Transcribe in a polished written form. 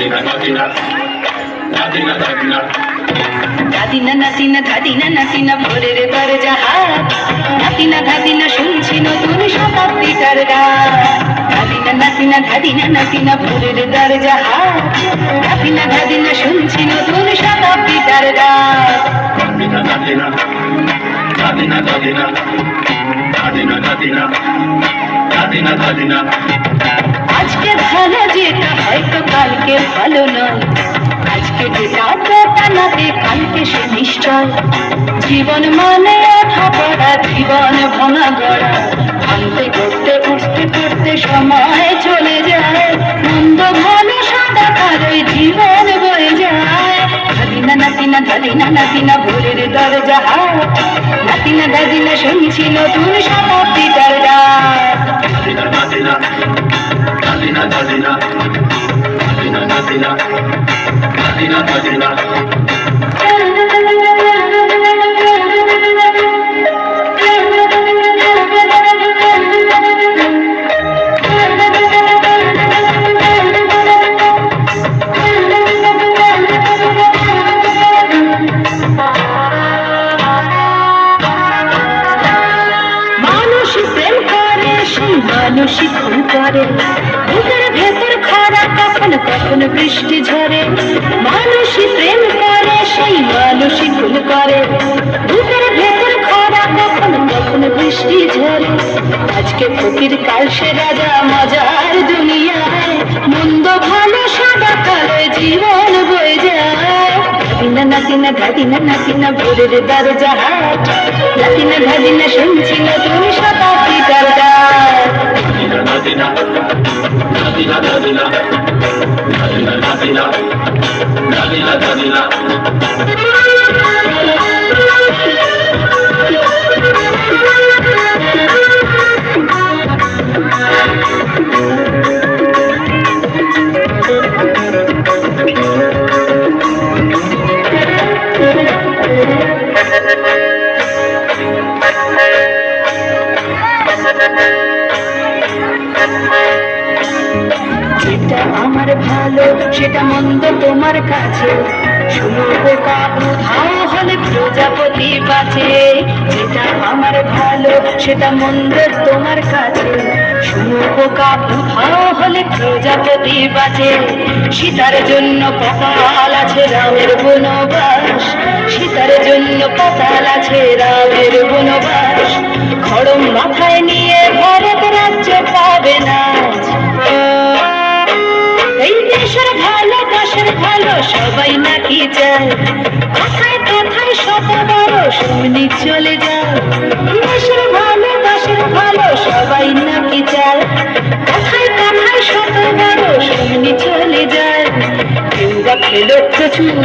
ধাদিনা নাতিনা ধাদিনা নাতিনা ভোরের দরজা হাত, নাতিনা ধাদিনা শুনছি নতুন শতাব্দীটার গান। ধাদিনা নাতিনা ধাদিনা নাতিনা ভোরের দরজা হাত, নাতিনা ধাদিনা শুনছি নতুন শতাব্দীটার গান। আজকে ভালো যেটা হয়তো কালকে ভালো নয়, আজকে যেটা নাতে কালকে সে নিশ্চয়। জীবন মানে ওঠা পড়া, জীবন ভাঙা গড়া, ভাঙতে করতে উঠতে করতে সময় চলে যায়। মন্দ ভালো সাদা কালোই জীবন বয়ে যায়। ধাদিনা নাতিনা ধাদিনা নাতিনা ভোরের দরজা হাত, নাতিনা ধাদিনা শুনছি নতুন শতাব্দীটার গান। মানুষই খুন করে, বুকের ভেতর খরা কখন কখন বৃষ্টি ঝরে। মানুষই প্রেম করে, সেই মানুষই খুন করে, বুকের ভেতর খরা কখন কখন বৃষ্টি ঝরে। আজকে ফকির কাল সে রাজা, মজার দুনিয়ায় মন্দ ভালো সাদা কালো জীবন বয়ে যায়। ধাদিনা নাতিনা ধাদিনা নাতিনা ভোরের দরজা হাত, নাতিনা ধাদিনা শুনছি নতুন শতাব্দীটার গান। যেটা আমার ভালো সেটা মন্দ তোমার কাছে, শুনো বোকা উধাও হলে প্রজাপতি বাঁচে। যেটা আমার ভালো সেটা মন্দ তোমার কাছে, শুনো বোকা উধাও হলে প্রজাপতি বাঁচে। সীতার জন্য পাতাল আছে রামের বনবাস, সীতার জন্য পাতাল আছে রামের বনবাস। খড়ম মাথায় নিয়ে ভারত রাজ্য পাবে না। এই দেশের ভালো দেশের ভালো সবাই নাকি চায়, কথায় কথায় শত বড় শুনি চলে যায়। দেশের ভালো দেশের ভালো সবাই নাকি চায়, কথায় কথায় শত বড় শুনি চলে যায়। কেউ বা খেলো প্রচুর